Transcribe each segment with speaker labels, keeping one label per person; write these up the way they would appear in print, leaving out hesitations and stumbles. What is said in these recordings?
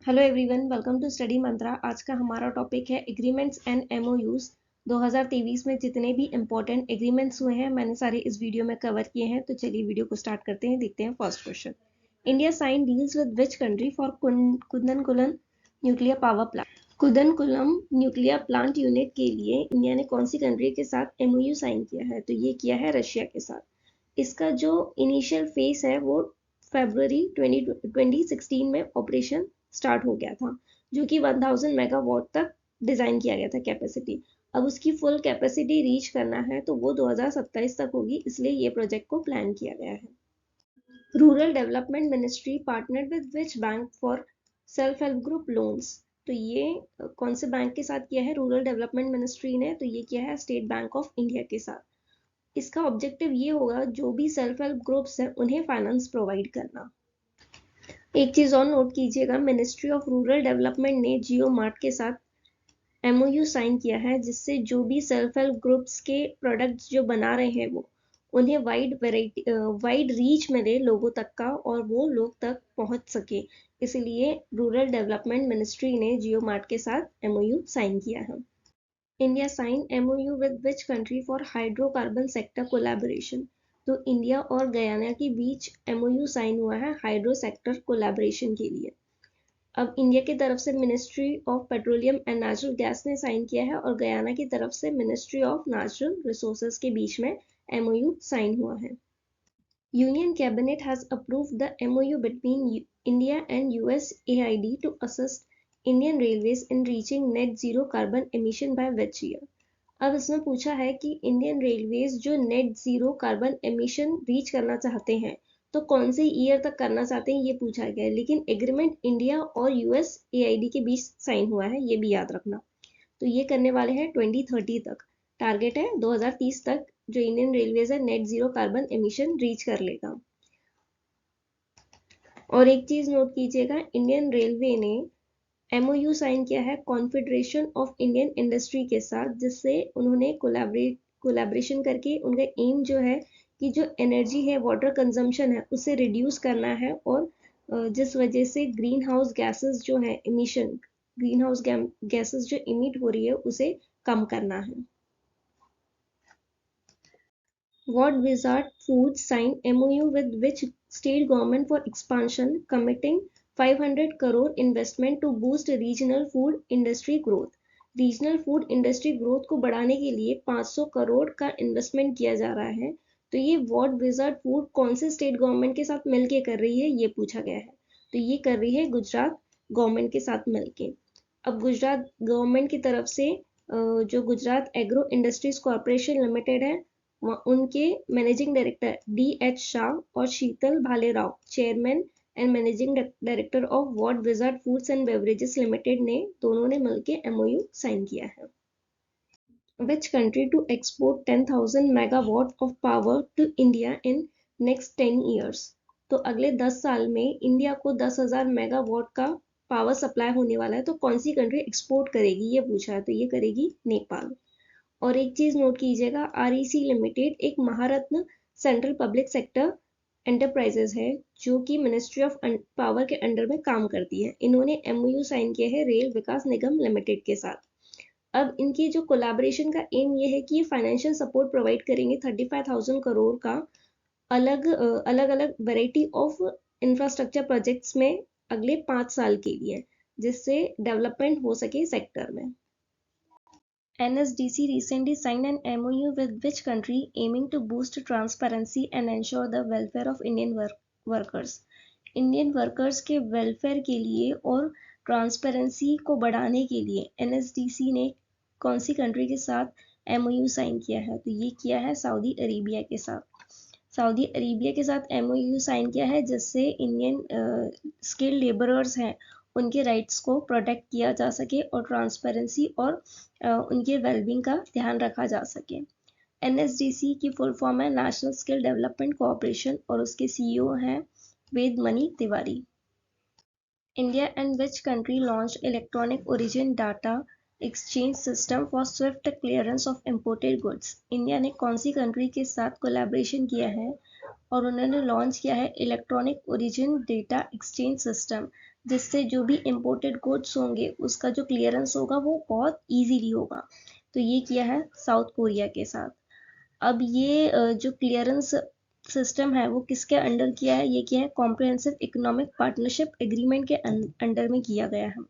Speaker 1: Hello everyone, welcome to Study Mantra. आज का हमारा टॉपिक है एग्रीमेंट्स एंड एमओयूज। 2023 में जितने भी इंपॉर्टेंट एग्रीमेंट्स हुए हैं मैंने सारे इस वीडियो में कवर किए हैं। तो चलिए वीडियो को स्टार्ट करते हैं। देखते हैं first question. India sign deals with which country for Kudankulam nuclear power plant. Kudankulam nuclear plant unit के लिए इंडिया ने कौन सी कंट्री के साथ एमओयू साइन किया है? तो ये किया है रशिया के साथ। इसका जो इनिशियल फेज है वो फरवरी 2016 में ऑपरेशन स्टार्ट हो गया था, जो कि 1000 मेगावाट तक डिजाइन किया गया था कैपेसिटी। अब उसकी फुल कैपेसिटी रीच करना है तो वो 2027 तक होगी, इसलिए ये प्रोजेक्ट को प्लान किया गया है। Rural development ministry partnered with which bank for self help group loans. तो ये कौन से बैंक के साथ किया है रूरल डेवलपमेंट मिनिस्ट्री ने? तो ये किया है स्टेट बैंक ऑफ इंडिया के साथ। इसका ऑब्जेक्टिव ये होगा जो भी सेल्फ हेल्प ग्रुप्स हैं उन्हें फाइनेंस प्रोवाइड करना। एक चीज और नोट कीजिएगा, मिनिस्ट्री ऑफ रूरल डेवलपमेंट ने जियो मार्ट के साथ एमओयू साइन किया है, जिससे जो भी सेल्फ हेल्प ग्रुप्स के प्रोडक्ट्स जो बना रहे हैं वो उन्हें वाइड रीच मिले लोगों तक का, और वो लोग तक पहुंच सके। इसलिए रूरल डेवलपमेंट मिनिस्ट्री ने जियो मार्ट के साथ एमओयू साइन किया है। India sign MOU with which country for hydrocarbon sector collaboration. तो इंडिया और गयाना के बीच एमओयू साइन हुआ है हाइड्रो सेक्टर कोलैबोरेशन के लिए। अब इंडिया की तरफ से ministry of petroleum and natural gas ने साइन किया है, और गयाना की तरफ से मिनिस्ट्री ऑफ नेचुरल रिसोर्सेज के बीच में एमओयू साइन हुआ है। Union Cabinet has approved the MOU between India and USAID to assist Indian Railways in reaching net zero carbon emission by which year? अब इसमें पूछा है कि इंडियन रेलवेज जो net zero carbon emission reach करना चाहते हैं तो कौन से ईयर तक करना चाहते हैं, ये पूछा गया है। लेकिन एग्रीमेंट इंडिया और यूएसएआईडी के बीच साइन हुआ है, ये भी याद रखना। तो ये करने वाले हैं 2030 तक। टारगेट है 2030 तक जो इंडियन रेलवेज है net zero carbon emission reach कर लेगा। और एक चीज नोट कीजिएगा, इंडियन रेलवे ने एमओयू साइन किया है कॉन्फेडरेशन ऑफ इंडियन इंडस्ट्री के साथ, जिससे उन्होंने कोलैबोरेशन करके उनका एम जो है कि जो एनर्जी है वाटर कंजम्पशन है उसे रिड्यूस करना है, और जिस वजह से ग्रीन हाउस गैसेस जो है इमिशन, ग्रीन हाउस गैसेस जो इमिट हो रही है उसे कम करना है। What Wizard Foods signed MOU with which state government for expansion, committing 500 crore investment to boost regional food industry growth? Regional food industry growth को बढ़ाने के लिए 500 करोड़ का इन्वेस्टमेंट किया जा रहा है। तो ये वॉट विजार्ड फूड कौन से स्टेट गवर्नमेंट के साथ मिलके कर रही है, ये पूछा गया है। तो ये कर रही है गुजरात गवर्नमेंट के साथ मिलके। अब गुजरात गवर्नमेंट की तरफ से जो Gujarat Agro Industries Corporation Limited है, उनके मैनेजिंग डायरेक्टर DH शाह और Sheetal Bhalerao chairman and managing director of Watt Wizard Foods and Beverages Limited ने दोनों ने मिलकर MOU साइन किया है। Which country to export 10,000 megawatt of power to India in next 10 years? तो अगले 10 साल में इंडिया को 10,000 मेगावाट का पावर सप्लाई होने वाला है, तो कौन सी कंट्री एक्सपोर्ट करेगी ये पूछा है। तो ये करेगी नेपाल। और एक चीज नोट कीजिएगा, REC लिमिटेड एक महारत्न सेंट्रल पब्लिक सेक्टर एंटरप्राइजेस है जो कि मिनिस्ट्री ऑफ पावर के अंडर में काम करती है। इन्होंने MOU साइन किया है रेल विकास निगम लिमिटेड के साथ। अब इनकी जो कोलैबोरेशन का एम ये है कि ये फाइनेंशियल सपोर्ट प्रोवाइड करेंगे 35,000 करोड़ का अलग अलग वेराइटी ऑफ इंफ्रास्ट्रक्चर प्रोजेक्ट्स में अगले 5 साल के लिए, जिससे डेवलपमेंट हो सके सेक्टर में। NSDC recently signed an MOU with which country aiming to boost transparency and ensure the welfare of Indian workers? Indian workers के वेलफेयर के लिए और ट्रांसपेरेंसी को बढ़ाने के लिए NSDC ने कौन सी कंट्री के साथ MOU साइन किया है? तो ये किया है सऊदी अरेबिया के साथ। सऊदी अरेबिया के साथ MOU साइन किया है जिससे इंडियन स्किल्ड लेबरर्स हैं उनके राइट्स को प्रोटेक्ट किया जा सके और ट्रांसपेरेंसी और उनके वेलबींग का ध्यान रखा जा सके। NSDC की फुल फॉर्म है नेशनल स्किल डेवलपमेंट कोऑपरेशन, और उसके CEO हैं Vedmani Tiwari. India and which country launch electronic origin data exchange system for swift clearance of imported goods. India ने कौन सी कंट्री के साथ कोलैबोरेशन किया है और उन्होंने लॉन्च किया है electronic origin data exchange system, जिससे जो भी इम्पोर्टेड गुड्स होंगे उसका जो क्लियरेंस होगा वो बहुत इजीली होगा। तो ये किया है साउथ कोरिया के साथ। अब ये जो क्लियरेंस सिस्टम है वो किसके अंडर किया है, ये किया है कॉम्प्रिहेंसिव इकोनॉमिक पार्टनरशिप एग्रीमेंट के अंडर में किया गया है।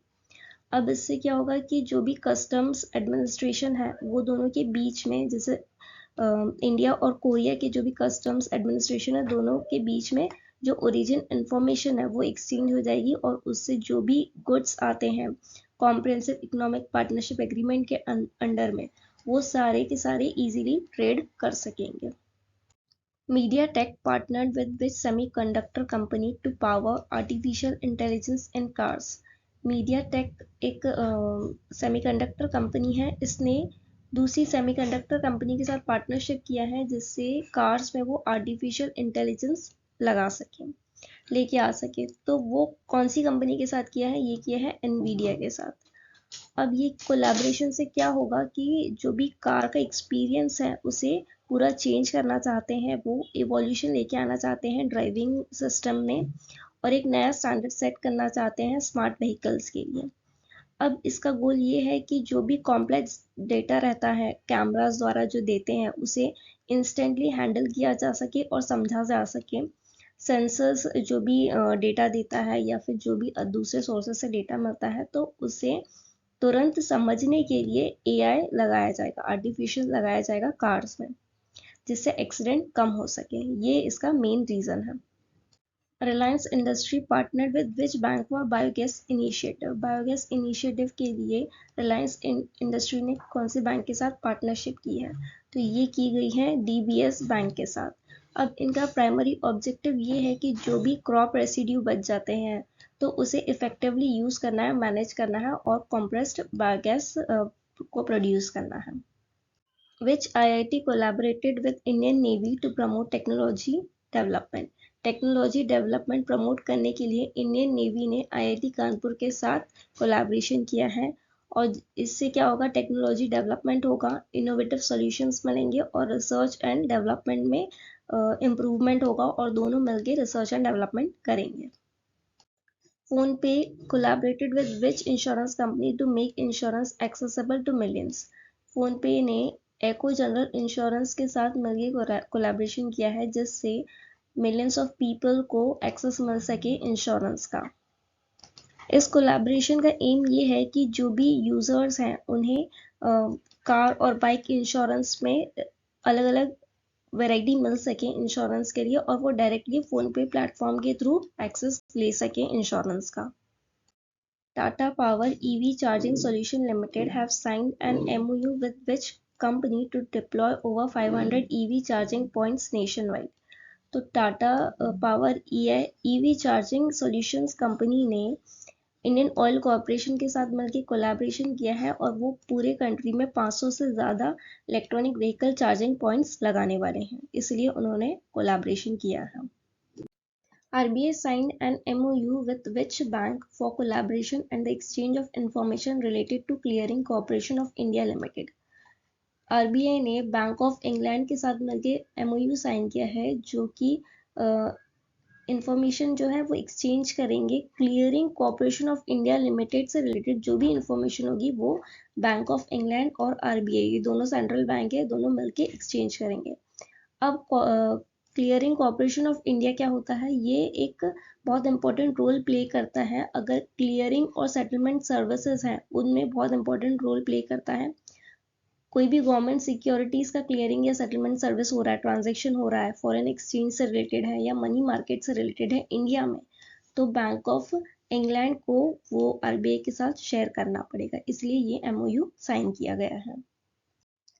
Speaker 1: अब इससे क्या होगा कि जो भी कस्टम्स एडमिनिस्ट्रेशन है वो दोनों के बीच में, जैसे इंडिया और कोरिया के जो भी कस्टम्स एडमिनिस्ट्रेशन है दोनों के बीच में जो ओरिजिन इंफॉर्मेशन है वो एक्सचेंज हो जाएगी, और उससे जो भी गुड्स आते हैं कॉम्प्रिहेंसिव इकोनॉमिक पार्टनरशिप एग्रीमेंट के अंडर में, वो सारे के सारे इजीली ट्रेड कर सकेंगे। MediaTek partnered with which semiconductor company to power artificial intelligence in cars? MediaTek एक सेमीकंडक्टर कंपनी है, इसने दूसरी सेमीकंडक्टर कंपनी के साथ पार्टनरशिप किया है जिससे कार्स में वो आर्टिफिशियल इंटेलिजेंस लगा सके, लेके आ सके। तो वो कौन सी कंपनी के साथ किया है, ये किया है एनवीडिया के साथ। अब ये कोलैबोरेशन से क्या होगा कि जो भी कार का एक्सपीरियंस है उसे पूरा चेंज करना चाहते हैं, वो इवोल्यूशन लेके आना चाहते हैं ड्राइविंग सिस्टम में, और एक नया स्टैंडर्ड सेट करना चाहते हैं स्मार्ट व्हीकल्स के लिए। अब इसका गोल ये है कि जो भी कॉम्प्लेक्स डेटा रहता है कैमरास द्वारा जो देते हैं उसे इंस्टेंटली हैंडल किया जा सके और समझा जा सके। सेंसर्स जो भी डेटा देता है या फिर जो भी दूसरे सोर्सेस से डेटा मिलता है तो उसे तुरंत समझने के लिए एआई लगाया जाएगा, आर्टिफिशियल लगाया जाएगा कार्स में, जिससे एक्सीडेंट कम हो सके। ये इसका मेन रीजन है। Reliance industry partner with which bank for biogas initiative? Biogas initiative के लिए रिलायंस इंडस्ट्री ने कौन से बैंक के साथ पार्टनरशिप की है? तो ये की गई है डीबीएस बैंक के साथ। अब इनका प्राइमरी ऑब्जेक्टिव ये है कि जो भी क्रॉप रेसिड्यू बच जाते हैं तो उसे इफेक्टिवली यूज करना है, मैनेज करना है और कंप्रेस्ड बायोगैस को प्रोड्यूस करना है। Which IIT collaborated with Indian Navy to promote technology development? Technology development promote करने के लिए इंडियन नेवी ने आईआईटी कानपुर के साथ कोलैबोरेशन किया है, और इससे क्या होगा, टेक्नोलॉजी डेवलपमेंट होगा, इनोवेटिव सॉल्यूशंस मिलेंगे और रिसर्च एंड डेवलपमेंट में इम्प्रूवमेंट होगा, और दोनों मिलकर रिसर्च एंड डेवलपमेंट करेंगे। PhonePe collaborated with which insurance company to make insurance accessible to millions? PhonePe ने एको जनरल इंश्योरेंस के साथ मिलकर कोलैबोरेशन किया है जिससे मिलियंस ऑफ पीपल को एक्सेस मिल सके इंश्योरेंस का। इस कोलैबोरेशन का एम ये है कि जो भी यूजर्स हैं उन्हें कार और बाइक इंश्योरेंस में अलग अलग वैरायटी मिल सके इंश्योरेंस के लिए, और वो डायरेक्टली फोन पे प्लेटफॉर्म के थ्रू एक्सेस ले सके इंश्योरेंस का। Tata Power EV Charging Solution Limited have signed an MOU with which company to deploy over 500 EV charging points nationwide? तो Tata power EV charging solutions company ने Indian oil corporation के साथ मिलकर collaboration किया है, और वो पूरे कंट्री में 500 से ज़्यादा इलेक्ट्रॉनिक व्हीकल चार्जिंग पॉइंट्स लगाने वाले हैं, इसलिए उन्होंने कोलैबोरेशन किया है। RBI signed an MOU with which bank for collaboration and the exchange of information related to Clearing Corporation of India Limited? RBI ने बैंक ऑफ इंग्लैंड के साथ मिलकर MOU साइन किया है जो कि इंफॉर्मेशन जो है वो एक्सचेंज करेंगे clearing corporation of India limited से रिलेटेड। जो भी इंफॉर्मेशन होगी वो बैंक ऑफ इंग्लैंड और आरबीआई, ये दोनों सेंट्रल बैंक है, दोनों मिलके एक्सचेंज करेंगे। अब क्लियरिंग कॉर्पोरेशन ऑफ इंडिया क्या होता है, ये एक बहुत इंपॉर्टेंट रोल प्ले करता है। अगर क्लियरिंग और सेटलमेंट सर्विसेज हैं उनमें बहुत इंपॉर्टेंट रोल प्ले करता है। कोई भी गवर्नमेंट सिक्योरिटीज का क्लियरिंग या सेटलमेंट सर्विस हो रहा है, ट्रांजैक्शन हो रहा है, फॉरेन एक्सचेंज से रिलेटेड है या मनी मार्केट से रिलेटेड है इंडिया में, तो बैंक ऑफ इंग्लैंड को वो आरबीआई के साथ शेयर करना पड़ेगा, इसलिए ये एमओयू साइन किया गया है।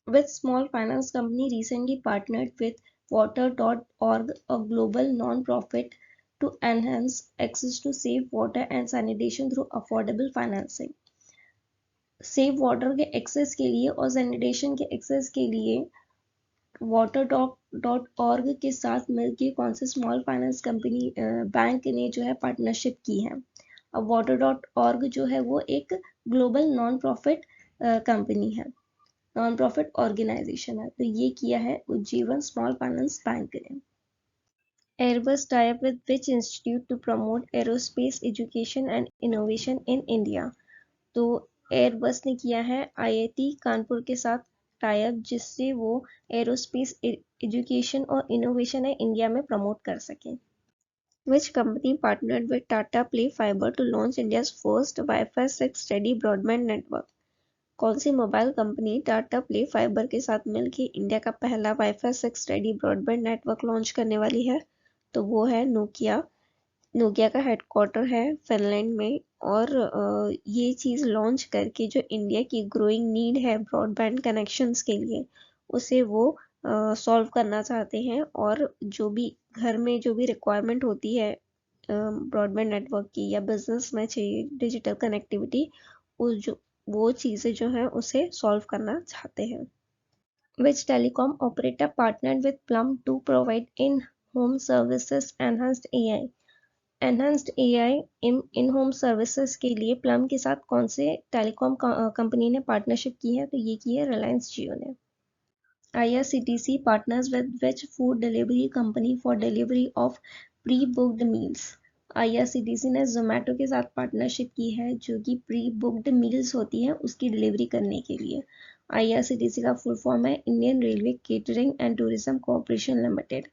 Speaker 1: With small finance company recently partnered with water.org, a global non-profit, to enhance access to safe water and sanitation through affordable financing? Safe water के एक्सेस के लिए और सैनिटेशन के एक्सेस के लिए water.org के साथ मिलकर कौन से स्मॉल फाइनेंस कंपनी बैंक ने जो है पार्टनरशिप की है? अब water.org जो है वो एक ग्लोबल नॉन प्रॉफिट कंपनी है, नॉन प्रॉफिट ऑर्गेनाइजेशन है, तो ये किया है उज्जीवन स्मॉल फाइनेंस बैंक ने। Airbus tie up with which institute to promote aerospace education and innovation in India? तो एयरबस ने किया है आईआईटी कानपुर के साथ टाई अप, जिससे वो एरोस्पेस एजुकेशन और इनोवेशन है इंडिया में प्रमोट कर सकें। Which company partnered with Tata Play Fiber to launch India's first Wi-Fi 6 steady broadband network? कौन सी mobile company Tata Play Fiber के साथ मिलकर इंडिया का पहला WiFi 6 steady broadband network launch करने वाली है? तो वो है नोकिया। नोकिया का हेडक्वार्टर है फिनलैंड में, और ये चीज़ लॉन्च करके जो इंडिया की ग्रोइंग नीड है ब्रॉडबैंड कनेक्शंस के लिए, उसे वो सॉल्व करना चाहते हैं। और जो भी घर में जो भी रिक्वायरमेंट होती है ब्रॉडबैंड नेटवर्क की, या बिजनेस में चाहिए डिजिटल कनेक्टिविटी, वो चीज़ें जो हैं उसे सॉल्व करना चाहते हैं। Which telecom operator partnered with Plum to provide in-home services enhanced AI? Enhanced AI in home services के लिए प्लम के साथ कौन से टेलीकॉम कंपनी ने पार्टनरशिप की है? तो ये की है रिलायंस जियो ने। IRCTC partners with which food delivery company for delivery of pre-booked meals? IRCTC ने जोमेटो के साथ पार्टनरशिप की है, जो कि प्री बुक्ड मील्स होती है उसकी डिलीवरी करने के लिए। IRCTC का फुल फॉर्म है Indian railway catering and tourism corporation limited.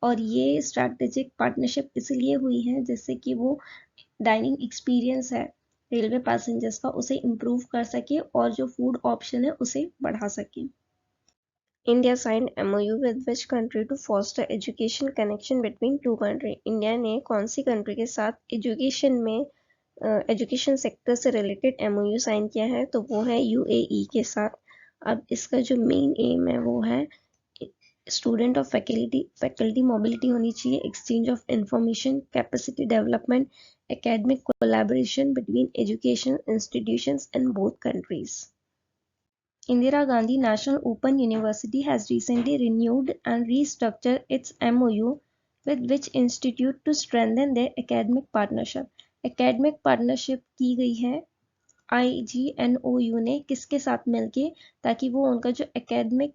Speaker 1: और ये स्ट्रैटेजिक पार्टनरशिप इसलिए हुई है जिससे कि वो डाइनिंग एक्सपीरियंस है रेलवे पैसेंजर्स का, उसे इम्प्रूव कर सके और जो फूड ऑप्शन है उसे बढ़ा सके। India signed MOU with which country to foster education connection between two country? India ने कौन सी कंट्री के साथ एजुकेशन में एजुकेशन सेक्टर से रिलेटेड MOU साइन किया है? तो वो है UAE के साथ। अब इसका जो मेन एम है वो है स्टूडेंट और फैकल्टी मोबिलिटी होनी चाहिए, exchange of information, capacity development, academic collaboration between education institutions in both countries. Indira Gandhi National Open University has recently renewed and restructured its MOU with which institute to strengthen their academic partnership? Academic partnership की गई है IGNOU ने किसके साथ मिलके, ताकि वो उनका जो एकेडमिक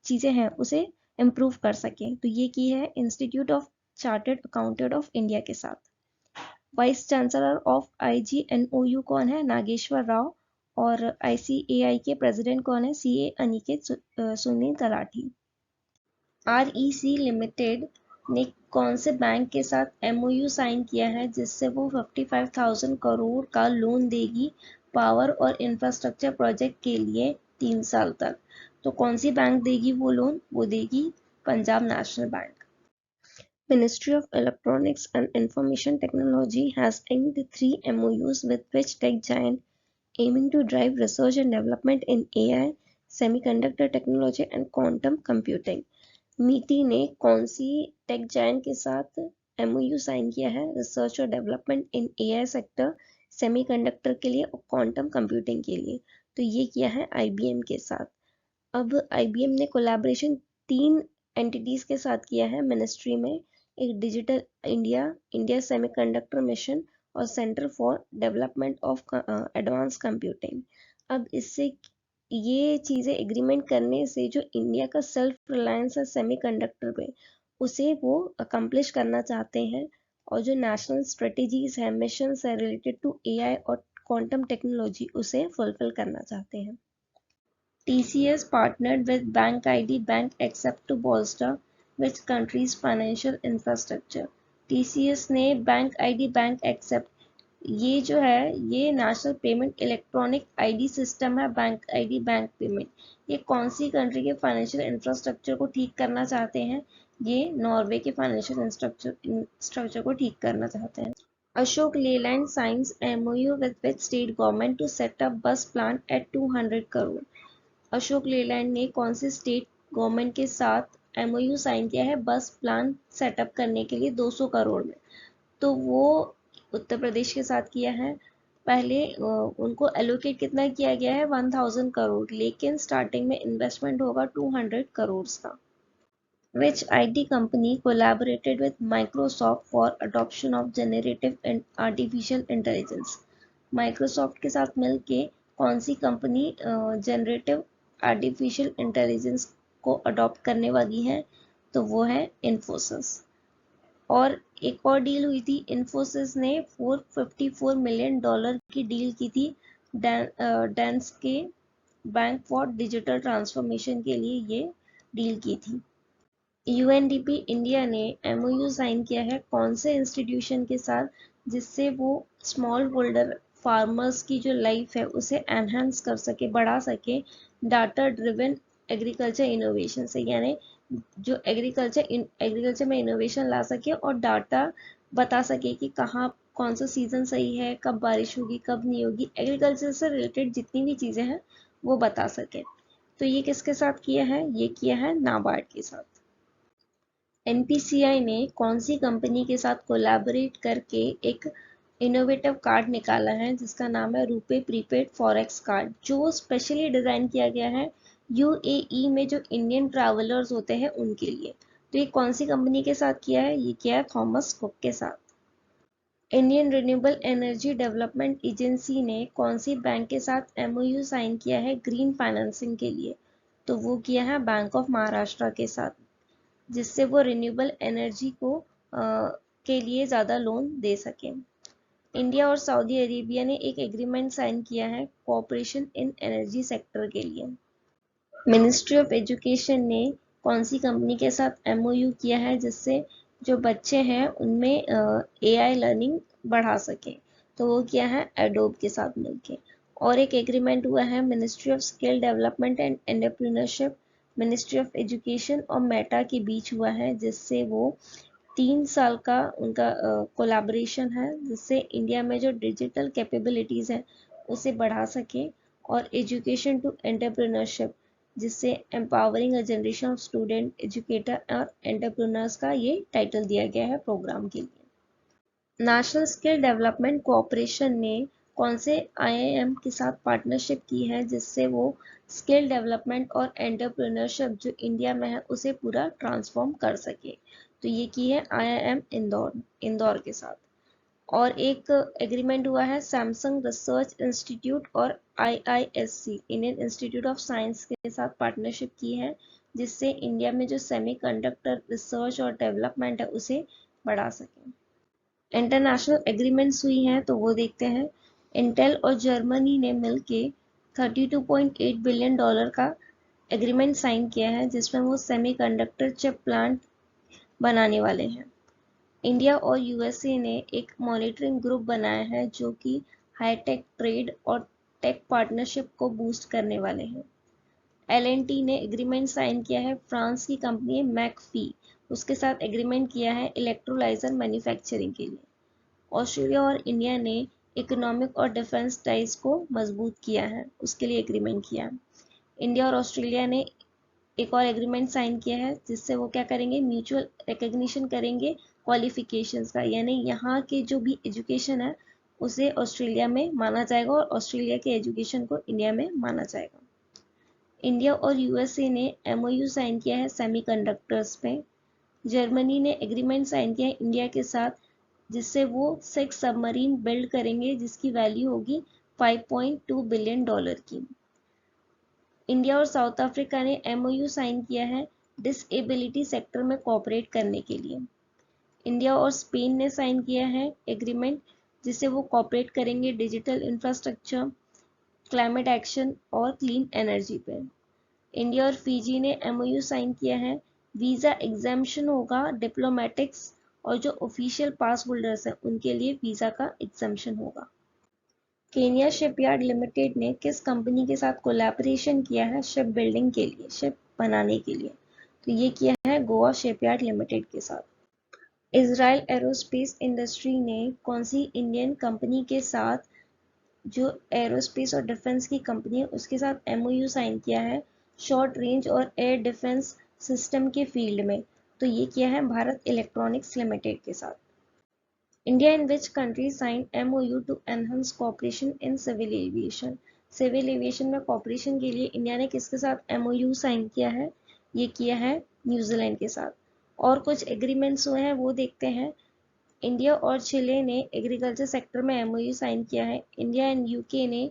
Speaker 1: चीज़ें हैं उसे इम्प्रूव कर सकें। तो ये की है institute of chartered accountant of India के साथ। वाइस चांसलर ऑफ IGNOU कौन है? नागेश्वर राव। और ICAI के प्रेसिडेंट कौन है? CA Aniket Sunil talathi. REC limited ने कौन से बैंक के साथ MOU साइन किया है जिससे वो 55,000 करोड़ का लोन देगी पावर और इंफ्रास्ट्रक्चर प्रोजेक्ट के लिए 3 साल तक? तो कौन सी बैंक देगी वो लोन? वो देगी Punjab national bank. Ministry of Electronics and Information Technology has inked 3 MOUs with which tech giant aiming to drive research and development in AI, semiconductor technology and quantum computing. मीटी ने कौन सी टेक जायंट के साथ MOU sign किया है research और development in AI sector, semiconductor के लिए और क्वांटम कंप्यूटिंग के लिए? तो ये किया है IBM के साथ। अब IBM ने कोलैबोरेशन 3 एंटिटीज के साथ किया है मिनिस्ट्री में, एक डिजिटल इंडिया सेमीकंडक्टर मिशन और centre for development of advance computing. अब इससे ये चीज़ें एग्रीमेंट करने से जो इंडिया का सेल्फ रिलायंस है सेमीकंडक्टर पे, उसे वो अकम्प्लिश करना चाहते हैं। और जो नेशनल स्ट्रेटेजीज है, मिशंस है रिलेटेड टू AI और क्वांटम टेक्नोलॉजी, उसे फुलफिल करना चाहते हैं। TCS partnered with Bank ID Bank Accept to bolster which country's financial infrastructure? TCS ने Bank ID Bank Accept, ये जो है ये national payment electronic ID system है, बैंक ID बैंक पेमेंट। ये कौन सी कंट्री के फाइनेंशियल इंफ्रास्ट्रक्चर को ठीक करना चाहते हैं? ये नॉर्वे के फाइनेंशियल इंफ्रास्ट्रक्चर को ठीक करना चाहते हैं। Ashok Leyland signs MOU with which state government to set up bus plant at 200 crore? Ashok Leyland ने कौन से स्टेट गवर्नमेंट के साथ MOU साइन किया है बस प्लान सेटअप करने के लिए 200 करोड़ में? तो वो उत्तर प्रदेश के साथ किया है। पहले उनको एलोकेट कितना किया गया है? 1000 करोड़, लेकिन स्टार्टिंग में इन्वेस्टमेंट होगा 200 करोड़ का। Which IT company collaborated with Microsoft for adoption of generative and artificial intelligence? Microsoft के साथ मिलके कौन सी कंपनी जनरेटिव आर्टिफिशियल इंटेलिजेंस को अडॉप्ट करने वाली है? तो वो है इन्फोसिस। और एक और डील हुई थी, इन्फोसिस ने $454 मिलियन की डील की थी डेंस के बैंक फॉर डिजिटल ट्रांसफॉर्मेशन के लिए ये डील की थी। यूएनडीपी इंडिया ने एमओयू साइन किया है कौन से इंस्टीट्यूशन के साथ, जिससे वो स्मॉल होल्डर फार्मर्स की जो लाइफ है उसे एनहांस कर सके, बढ़ा सके डाटा ड्रिवन एग्रीकल्चर इनोवेशन से, यानी जो एग्रीकल्चर में इनोवेशन ला सके और डाटा बता सके कि कहाँ कौन सा सीजन सही है, कब बारिश होगी कब नहीं होगी, एग्रीकल्चर से रिलेटेड जितनी भी चीज़ें हैं वो बता सके। तो ये किसके साथ किया है, ये किया है नाबार्ड के साथ। एनपीसीआई ने कौन सी कंपनी के साथ कोलैबोरेट करके एक इनोवेटिव कार्ड निकाला है जिसका नाम है रुपे प्रीपेड फॉरेक्स कार्ड, जो स्पेशली डिजाइन किया गया है यूएई में जो इंडियन ट्रैवलर्स होते हैं उनके लिए। तो ये कौन सी कंपनी के साथ किया है, ये किया है थॉमस कुक के साथ। Indian renewable energy development agency ने कौन सी बैंक के साथ एमओयू साइन किया है ग्रीन फाइनेंसिंग के लिए, तो वो किया है बैंक ऑफ महाराष्ट्र के साथ, जिससे वो रिन्यूएबल एनर्जी को के लिए ज़्यादा लोन दे सकें। इंडिया और सऊदी अरेबिया ने एक एग्रीमेंट साइन किया है कोऑपरेशन इन एनर्जी सेक्टर के लिए। मिनिस्ट्री ऑफ एजुकेशन ने कौन सी कंपनी के साथ एमओयू किया है जिससे जो बच्चे हैं उनमें एआई लर्निंग बढ़ा सके, तो वो किया है एडोब के साथ मिलके। और एक एग्रीमेंट हुआ है ministry of skill development and entrepreneurship, ministry of education और मेटा के बीच हुआ है, जिससे वो 3 साल का उनका कोलैबोरेशन है, जिससे इंडिया में जो डिजिटल कैपेबिलिटीज़ हैं उसे बढ़ा सके, और एजुकेशन टू एंटरप्रेन्योरशिप, जिससे empowering a generation of student educator और एंटरप्रेन्योर्स का ये टाइटल दिया गया है प्रोग्राम के लिए। नेशनल स्किल डेवलपमेंट कोऑपरेशन ने कौन से आईआईएम के साथ पार्टनरशिप की है जिससे वो स्किल डेवलपमेंट और एंटरप्रेन्योरशिप जो इंडिया में है उसे पूरा ट्रांसफॉर्म कर सके, तो ये की है आईआईएम इंदौर के साथ। और एक एग्रीमेंट हुआ है सैमसंग रिसर्च इंस्टीट्यूट और IISc Indian institute of science के साथ पार्टनरशिप की है, जिससे इंडिया में जो सेमीकंडक्टर रिसर्च और डेवलपमेंट है उसे बढ़ा सके। इंटरनेशनल एग्रीमेंट्स हुई हैं तो वो देखते हैं। इंटेल और जर्मनी ने मिलके $32.8 बिलियन का एग्रीमेंट साइन किया है, जिसमें वो सेमीकंडक्टर चिप प्लांट बनाने वाले हैं। इंडिया और यूएसए ने एक मॉनिटरिंग ग्रुप बनाया है जो कि हाईटेक ट्रेड और टेक पार्टनरशिप को बूस्ट करने वाले हैं। एलएनटी ने एग्रीमेंट साइन किया है फ्रांस की कंपनी मैकफी, उसके साथ एग्रीमेंट किया है इलेक्ट्रोलाइजर मैन्युफैक्चरिंग के लिए। ऑस्ट्रेलिया और इंडिया ने इकोनॉमिक और डिफेंस टाइज को मजबूत किया है, उसके लिए एग्रीमेंट किया है। इंडिया और ऑस्ट्रेलिया ने एक और एग्रीमेंट साइन किया है जिससे वो क्या करेंगे, म्यूचुअल रिकग्निशन करेंगे क्वालिफिकेशंस का, यानी यहाँ के जो भी एजुकेशन है उसे ऑस्ट्रेलिया में माना जाएगा और ऑस्ट्रेलिया के एजुकेशन को इंडिया में माना जाएगा। इंडिया और यूएसए ने एमओयू साइन किया है सेमीकंडक्टर्स पे। जर्मनी ने एग्रीमेंट साइन किया है इंडिया के साथ, जिससे वो 6 सबमरीन बिल्ड करेंगे जिसकी वैल्यू होगी $5.2 बिलियन की। इंडिया और साउथ अफ्रीका ने एमओयू साइन किया है डिसेबिलिटी सेक्टर में कोऑपरेट करने के लिए। इंडिया और स्पेन ने साइन किया है एग्रीमेंट जिससे वो कोऑपरेट करेंगे डिजिटल इंफ्रास्ट्रक्चर, क्लाइमेट एक्शन और क्लीन एनर्जी पे। इंडिया और फिजी ने एमओयू साइन किया है, वीज़ा एग्जाम्पशन होगा डिप्लोमेटिक्स और जो ऑफिशियल पास होल्डर्स हैं उनके लिए वीज़ा का एग्जाम्पशन होगा। केनिया शिपयार्ड लिमिटेड ने किस कंपनी के साथ कोलैबोरेशन किया है शिप बिल्डिंग के लिए, शिप बनाने के लिए, तो ये किया है गोवा शिपयार्ड लिमिटेड के साथ। इजराइल एरोस्पेस इंडस्ट्री ने कौन सी इंडियन कंपनी के साथ, जो एरोस्पेस और डिफेंस की कंपनी है उसके साथ एमओयू साइन किया है शॉर्ट रेंज और एयर डिफेंस सिस्टम के फील्ड में, तो ये किया है भारत इलेक्ट्रॉनिक्स लिमिटेड के साथ। India and which country signed MOU to enhance cooperation in civil aviation? Civil aviation में कॉपरेशन के लिए इंडिया ने किसके साथ एमओयू साइन किया है, ये किया है न्यूजीलैंड के साथ। और कुछ एग्रीमेंट्स हुए हैं वो देखते हैं। इंडिया और चिले ने एग्रीकल्चर सेक्टर में एमओयू साइन किया है। इंडिया एंड यूके ने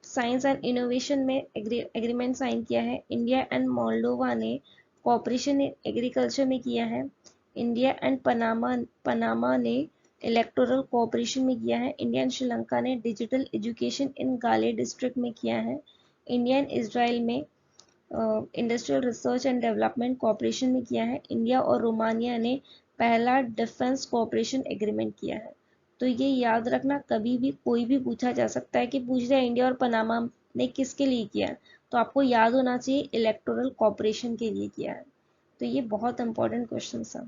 Speaker 1: साइंस एंड इनोवेशन में एग्रीमेंट साइन किया है। इंडिया एंड मोल्डोवा ने कॉपरेशन इन एग्रीकल्चर में किया है। इंडिया एंड पनामा ने इलेक्टोरल कोऑपरेशन में किया है। इंडिया एंड श्रीलंका ने डिजिटल एजुकेशन इन गाले डिस्ट्रिक्ट में किया है। इंडिया एंड इजराइल में industrial research and development cooperation में किया है। इंडिया और रोमानिया ने पहला डिफेंस कोऑपरेशन एग्रीमेंट किया है। तो ये याद रखना, कभी भी कोई भी पूछा जा सकता है कि पूछ रहा है इंडिया और पनामा ने किसके लिए किया है, तो आपको याद होना चाहिए इलेक्टोरल कोऑपरेशन के लिए किया है। तो ये बहुत इंपॉर्टेंट क्वेश्चन था।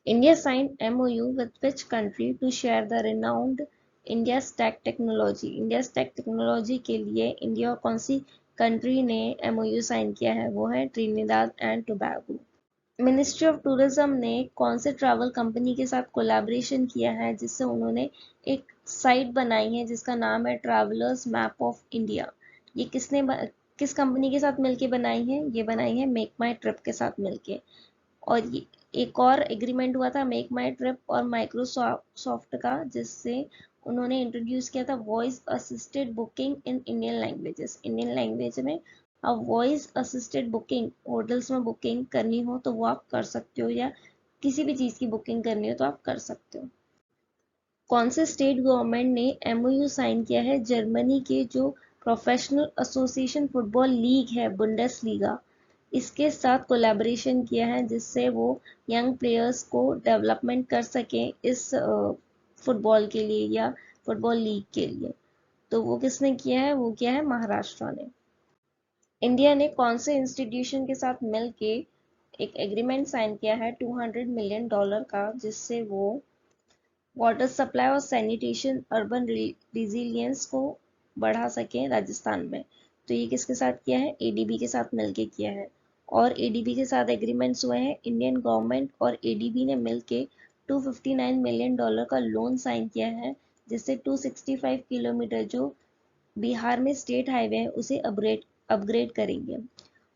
Speaker 1: India signed MOU with which country to share the renowned India Stack Technology? India Stack Technology के लिए इंडिया और कौन सी कंट्री ने MOU साइन किया है? वो है Trinidad and Tobago. Ministry of tourism ने कौन से ट्रैवल कंपनी के साथ कोलैबोरेशन किया है जिससे उन्होंने एक साइट बनाई है जिसका नाम है ट्रैवलर्स मैप ऑफ इंडिया? ये किस कंपनी के साथ मिलके बनाई है? ये बनाई है मेक माई ट्रिप के साथ मिलके। और ये एक और एग्रीमेंट हुआ था मेक माई ट्रिप और माइक्रोसॉफ्ट का, जिससे उन्होंने इंट्रोड्यूस किया था voice assisted booking in Indian languages. Indian language में अब वॉइस असिस्टेड बुकिंग, होटल्स में बुकिंग करनी हो तो वो आप कर सकते हो, या किसी भी चीज़ की बुकिंग करनी हो तो आप कर सकते हो। कौन से स्टेट गवर्नमेंट ने MOU साइन किया है जर्मनी के जो प्रोफेशनल एसोसिएशन फुटबॉल लीग है बुंडेसलीगा, इसके साथ कोलैबोरेशन किया है जिससे वो यंग प्लेयर्स को डेवलपमेंट कर सकें इस फुटबॉल के लिए या फुटबॉल लीग के लिए? तो वो किसने किया है? वो किया है महाराष्ट्र ने। इंडिया ने कौन से इंस्टीट्यूशन के साथ मिल के एक एग्रीमेंट साइन किया है $200 मिलियन का, जिससे वो वाटर सप्लाई और सैनिटेशन अर्बन रिजिलियंस को बढ़ा सकें राजस्थान में? तो ये किसके साथ किया है? ADB के साथ मिलके किया है। और ADB के साथ एग्रीमेंट्स हुए हैं। इंडियन गवर्नमेंट और ADB ने मिलके $259 मिलियन का लोन साइन किया है, जिससे 265 किलोमीटर जो बिहार में स्टेट हाईवे है उसे अपग्रेड करेंगे।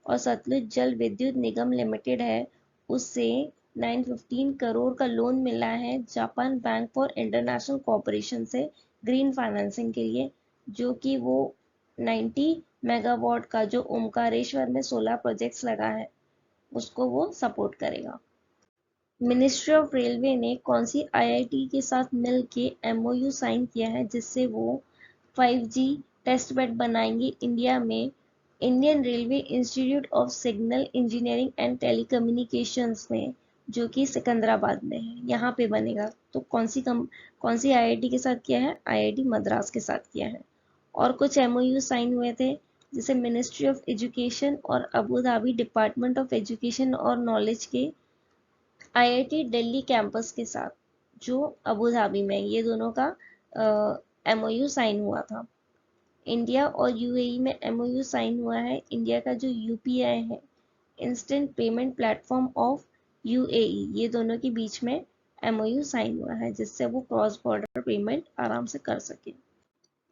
Speaker 1: और सतलुज जल विद्युत निगम लिमिटेड है, उससे 915 करोड़ का लोन मिला है Japan bank for international cooperation से ग्रीन फाइनेंसिंग के लिए, जो कि वो 90 मेगावाट का जो ओमकारेश्वर में सोलर प्रोजेक्ट्स लगा है उसको वो सपोर्ट करेगा। मिनिस्ट्री ऑफ रेलवे ने कौन सी IIT के साथ मिल के MOU साइन किया है जिससे वो 5G टेस्ट बेड बनाएंगे इंडिया में? Indian railway institute of signal engineering and telecommunications में, जो कि सिकंदराबाद में है, यहाँ पे बनेगा। तो कौन सी IIT के साथ किया है? IIT मद्रास के साथ किया है। और कुछ MOU साइन हुए थे जैसे मिनिस्ट्री ऑफ एजुकेशन और Abu Dhabi department of education और नॉलेज के IIT दिल्ली कैंपस के साथ, जो अबू धाबी में, ये दोनों का MOU साइन हुआ था। इंडिया और UAE में MOU साइन हुआ है। इंडिया का जो UPI है, instant payment platform of UAE, ये दोनों के बीच में MOU साइन हुआ है जिससे वो क्रॉस बॉर्डर पेमेंट आराम से कर सके।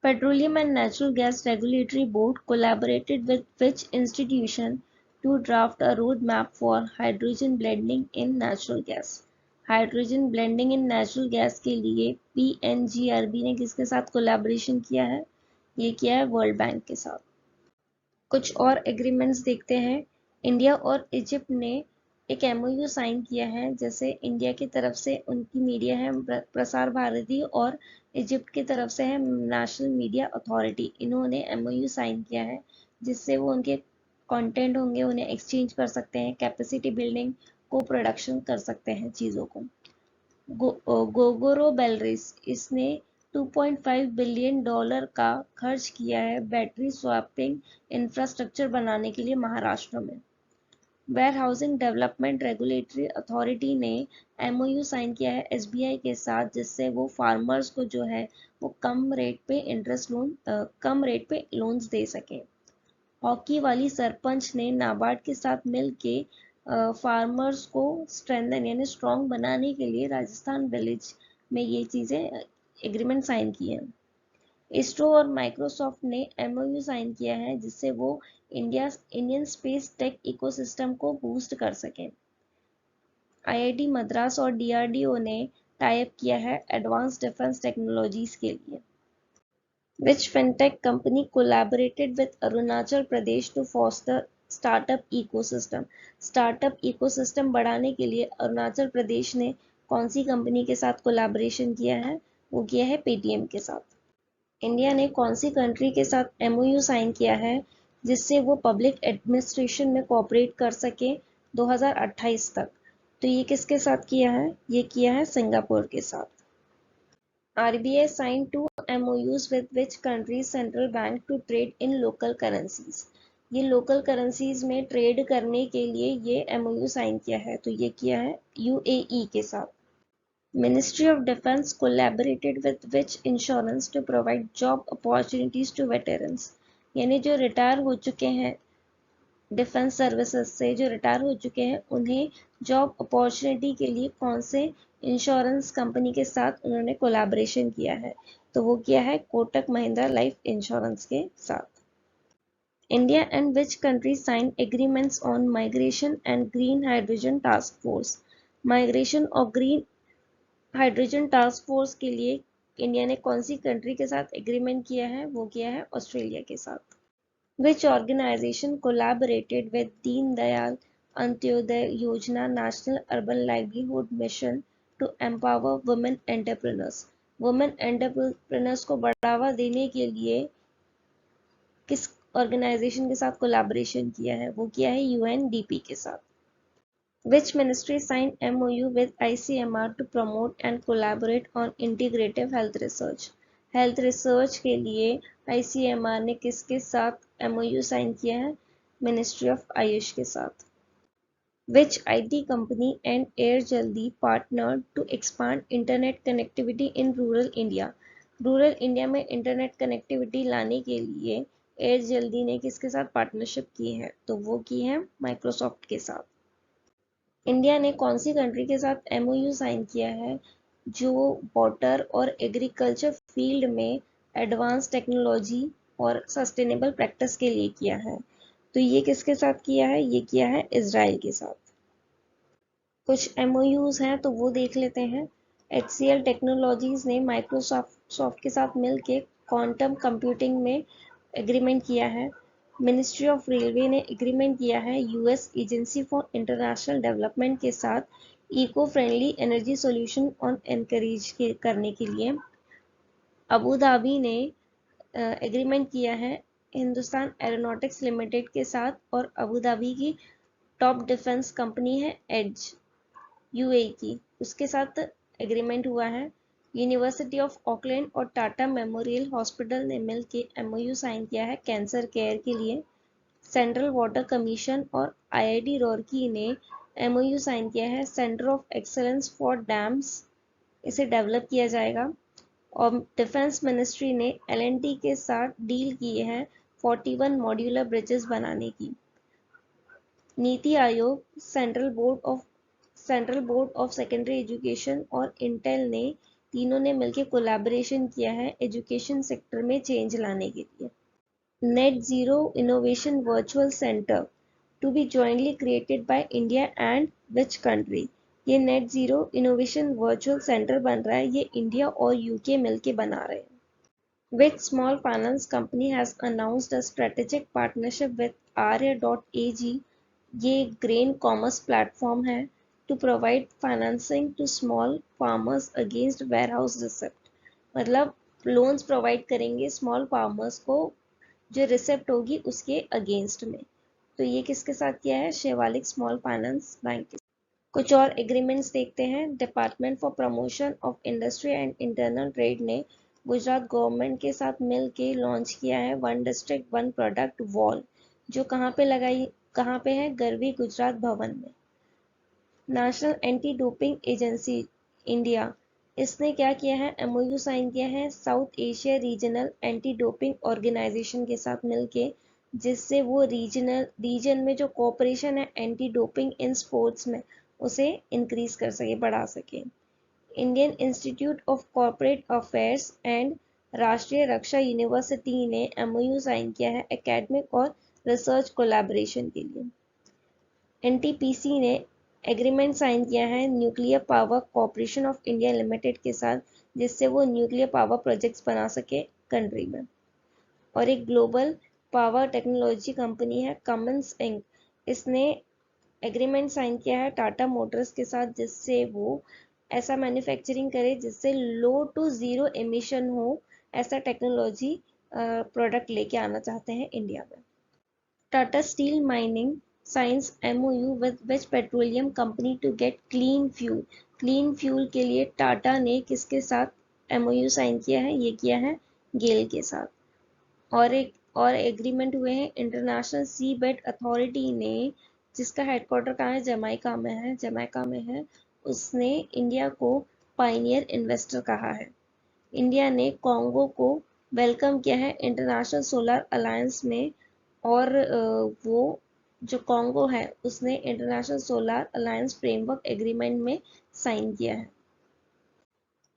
Speaker 1: Petroleum and natural gas regulatory board collaborated with which institution to draft a roadmap for hydrogen blending in natural gas? Hydrogen blending in natural gas के लिए PNGRB ने किसके साथ कोलैबोरेशन किया है? ये किया है वर्ल्ड बैंक के साथ। कुछ और एग्रीमेंट्स देखते हैं। इंडिया और इजिप्ट ने एक MOU साइन किया है, जैसे इंडिया की तरफ से उनकी मीडिया है प्रसार भारती और इजिप्ट की तरफ से है नेशनल मीडिया अथॉरिटी। इन्होंने MOU साइन किया है जिससे वो उनके कंटेंट होंगे उन्हें एक्सचेंज कर सकते हैं, कैपेसिटी बिल्डिंग को प्रोडक्शन कर सकते हैं चीज़ों को। गोगोरो बेलरिस, इसने $2.5 बिलियन का खर्च किया है बैटरी स्वैपिंग इंफ्रास्ट्रक्चर बनाने के लिए महाराष्ट्र में। Warehousing development regulatory authority ने MOU साइन किया है SBI के साथ, जिससे वो फार्मर्स को जो है वो कम रेट पे लोन्स दे सकें। हॉकी वाली सरपंच ने नाबार्ड के साथ मिलके फार्मर्स को स्ट्रेंथन यानी स्ट्रॉन्ग बनाने के लिए राजस्थान विलेज में ये चीज़ें एग्रीमेंट साइन किए हैं। इसरो और माइक्रोसॉफ्ट ने MOU साइन किया है जिससे वो इंडियन स्पेस टेक इकोसिस्टम को बूस्ट कर सकें। IIT मद्रास और DRDO ने टाई अप किया है एडवांस डिफेंस टेक्नोलॉजीज के लिए। Which fintech company collaborated with Arunachal Pradesh to foster startup ecosystem. Startup ecosystem बढ़ाने के लिए अरुणाचल प्रदेश ने कौन सी कंपनी के साथ कोलैबोरेशन किया है? वो किया है पेटीएम के साथ। इंडिया ने कौन सी कंट्री के साथ एमओयू साइन किया है जिससे वो पब्लिक एडमिनिस्ट्रेशन में कोऑपरेट कर सके 2028 तक? तो ये किसके साथ किया है? ये किया है सिंगापुर के साथ। RBI signed 2 MOUs with which countries central bank to trade in local currencies. ये लोकल करेंसीज में ट्रेड करने के लिए ये MOU साइन किया है, तो ये किया है UAE के साथ। Ministry of Defense collaborated with which insurance to provide job opportunities to veterans. यानी जो रिटायर हो चुके हैं डिफेंस सर्विसेज से, जो रिटायर हो चुके हैं, उन्हें जॉब अपॉर्चुनिटी के लिए कौन से इंश्योरेंस कंपनी के साथ उन्होंने कोलैबोरेशन किया है? तो वो किया है कोटक महिंद्रा लाइफ इंश्योरेंस के साथ। India and which country sign agreements on migration and green hydrogen task force? Migration और ग्रीन हाइड्रोजन टास्क फोर्स के लिए इंडिया ने कौन सी कंट्री के साथ एग्रीमेंट किया है? वो किया है ऑस्ट्रेलिया के साथ। Which organization collaborated with Deen Dayal Antyodaya Yojana National Urban Livelihood Mission to empower women entrepreneurs? Women entrepreneurs को बढ़ावा देने के लिए किस ऑर्गेनाइजेशन के साथ कोलैबोरेशन किया है? वो किया है UNDP के साथ। Which ministry signed MOU with ICMR to promote and collaborate on integrative health research? Health research के लिए ICMR ने किसके साथ MOU साइन किया है? मिनिस्ट्री ऑफ आयुष के साथ। Which IT company and Airjaldi partnered to expand internet connectivity in rural India? Rural India में इंटरनेट कनेक्टिविटी लाने के लिए एयरजल्दी ने किसके साथ पार्टनरशिप की है? तो वो की है माइक्रोसॉफ्ट के साथ। इंडिया ने कौन सी कंट्री के साथ MOU साइन किया है जो वाटर और एग्रीकल्चर फील्ड में एडवांस टेक्नोलॉजी और सस्टेनेबल प्रैक्टिस के लिए किया है? तो ये किसके साथ किया है? ये किया है इजराइल के साथ। कुछ MOUs हैं तो वो देख लेते हैं। HCL टेक्नोलॉजीज ने माइक्रोसॉफ्ट के साथ मिलकर क्वांटम कंप्यूटिंग में एग्रीमेंट किया है। मिनिस्ट्री ऑफ रेलवे ने एग्रीमेंट किया है US agency for international development के साथ eco friendly energy solution on encourage करने के लिए। अबू धाबी ने एग्रीमेंट किया है हिंदुस्तान एरोनॉटिक्स लिमिटेड के साथ, और अबू धाबी की टॉप डिफेंस कंपनी है एज UAE की, उसके साथ एग्रीमेंट हुआ है। यूनिवर्सिटी ऑफ ऑकलैंड और टाटा मेमोरियल हॉस्पिटल ने मिलकर MOU साइन किया है कैंसर केयर के लिए। सेंट्रल वाटर कमीशन और IIT रुड़की ने MOU साइन किया है centre of excellence for dams, इसे डेवलप किया जाएगा। और डिफेंस मिनिस्ट्री ने L&T के साथ डील की है 41 मॉड्यूलर ब्रिजेस बनाने की। NITI Aayog, central board of secondary education और इंटेल ने तीनों ने मिलकर कोलैबोरेशन किया है एजुकेशन सेक्टर में चेंज लाने के लिए। Net zero innovation virtual centre to be jointly created by India and which country? ये net zero innovation virtual centre बन रहा है, ये इंडिया और UK मिलके बना रहे हैं। Which small finance company has announced a strategic partnership with Arya.ag? ये ग्रेन कॉमर्स प्लेटफॉर्म है to provide financing to small farmers against warehouse receipt, मतलब लोन्स प्रोवाइड करेंगे स्मॉल फार्मर्स को जो रिसिप्ट होगी उसके अगेंस्ट में। तो ये किसके साथ किया है? शिवालिक स्मॉल फाइनेंस बैंक के। कुछ और एग्रीमेंट्स देखते हैं। Department for promotion of industry and internal trade ने गुजरात गवर्नमेंट के साथ मिलके लॉन्च किया है one district one product wall, जो कहाँ पे है? गरवी गुजरात भवन में। National anti doping agency India, इसने क्या किया है? MOU साइन किया है South Asia regional anti doping organisation के साथ मिलके, जिससे वो रीजन में जो कोऑपरेशन है एंटी डोपिंग इन स्पोर्ट्स में उसे इंक्रीज कर सके, बढ़ा सके। Indian institute of corporate affairs and राष्ट्रीय रक्षा यूनिवर्सिटी ने MOU साइन किया है एकेडमिक और रिसर्च कोलैबोरेशन के लिए। NTPC ने एग्रीमेंट साइन किया है nuclear power corporation of India limited के साथ, जिससे वो न्यूक्लियर पावर प्रोजेक्ट्स बना सके कंट्री में। और एक ग्लोबल पावर टेक्नोलॉजी कंपनी है कमिंस इंक, इसने एग्रीमेंट साइन किया है टाटा मोटर्स के साथ, जिससे वो ऐसा मैन्युफैक्चरिंग करे जिससे लो टू ज़ीरो एमिशन हो, ऐसा टेक्नोलॉजी प्रोडक्ट लेके आना चाहते हैं इंडिया में। Tata steel mining signs MOU with which petroleum company to get clean fuel. Clean fuel के लिए टाटा ने किसके साथ MOU साइन किया है? ये किया है गेल के साथ। और एग्रीमेंट हुए हैं इंटरनेशनल सी बेड अथॉरिटी ने, जिसका हेडक्वार्टर कहाँ है? जमैका में है। उसने इंडिया को पायनियर इन्वेस्टर कहा है। इंडिया ने कॉन्गो को वेलकम किया है इंटरनेशनल सोलर अलायंस में, और वो जो कॉन्गो है उसने international solar alliance framework agreement में साइन किया है।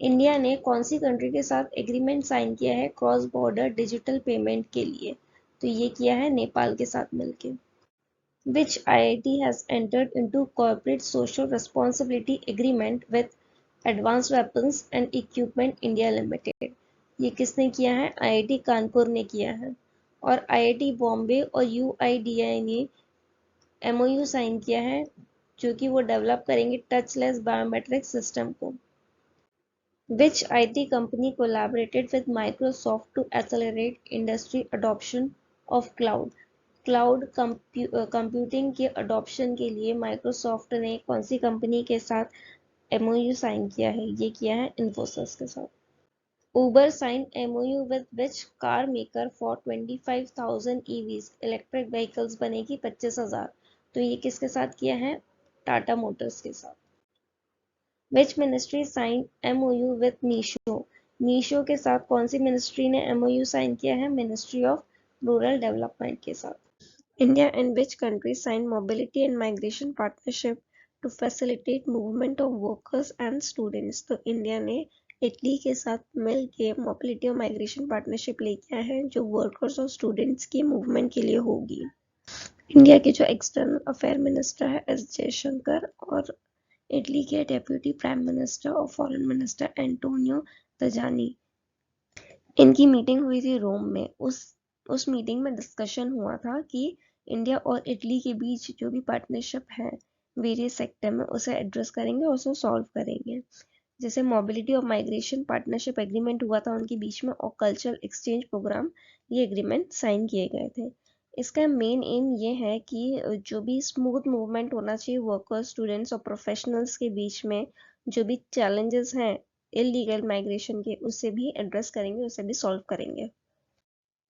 Speaker 1: इंडिया ने कौन सी कंट्री के साथ एग्रीमेंट साइन किया है क्रॉस बॉर्डर डिजिटल पेमेंट के लिए? तो ये किया है नेपाल के साथ मिलके। Which IIT has entered into corporate social responsibility agreement with Advanced Weapons and Equipment India Limited? ये किसने किया है? IIT कानपुर ने किया है। और IIT बॉम्बे और UIDAI ने MOU साइन किया है, जो कि वो डेवलप करेंगे टचलेस बायोमेट्रिक सिस्टम को। Which IT company collaborated with Microsoft to accelerate industry adoption of cloud? Cloud computing के अडॉप्शन के लिए माइक्रोसॉफ्ट ने कौन सी कंपनी के साथ MOU साइन किया है? ये किया है इन्फोसिस के साथ। Uber signed MOU with which car maker for 25,000 EVs? Electric vehicles बनेगी 25,000। तो ये किसके साथ किया है? टाटा मोटर्स के साथ। Which ministry signed MOU with Meesho? Meesho के साथ कौन सी मिनिस्ट्री ने MOU साइन किया है? मिनिस्ट्री ऑफ रूरल डेवलपमेंट के साथ। India and which country signed mobility and migration partnership to facilitate movement of workers and students? तो इंडिया ने इटली के साथ मिल के मोबिलिटी और माइग्रेशन पार्टनरशिप लेके आया है, जो वर्कर्स और स्टूडेंट्स की मूवमेंट के लिए होगी। इंडिया के जो एक्सटर्नल अफेयर मिनिस्टर है S जयशंकर, और इटली के डेप्यूटी प्राइम मिनिस्टर और फॉरेन मिनिस्टर एंटोनियो तजानी, इनकी मीटिंग हुई थी रोम में। उस मीटिंग में डिस्कशन हुआ था कि इंडिया और इटली के बीच जो भी पार्टनरशिप है वेरियस सेक्टर में, उसे एड्रेस करेंगे और उसे सॉल्व करेंगे। जैसे मोबिलिटी और माइग्रेशन पार्टनरशिप एग्रीमेंट हुआ था उनके बीच में, और कल्चरल एक्सचेंज प्रोग्राम, ये एग्रीमेंट साइन किए गए थे। इसका मेन एम ये है कि जो भी स्मूथ मूवमेंट होना चाहिए वर्कर्स, स्टूडेंट्स और प्रोफेशनल्स के बीच में, जो भी चैलेंजेस हैं इलीगल माइग्रेशन के, उससे भी एड्रेस करेंगे, उससे भी सॉल्व करेंगे।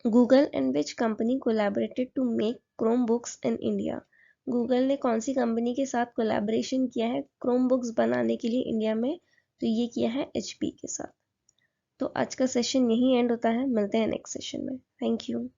Speaker 1: Google and which company collaborated to make Chromebooks in India? Google ने कौन सी कंपनी के साथ कोलैबोरेशन किया है क्रोम बुक्स बनाने के लिए इंडिया में? तो ये किया है HP के साथ। तो आज का सेशन यहीं एंड होता है, मिलते हैं नेक्स्ट सेशन में। Thank you.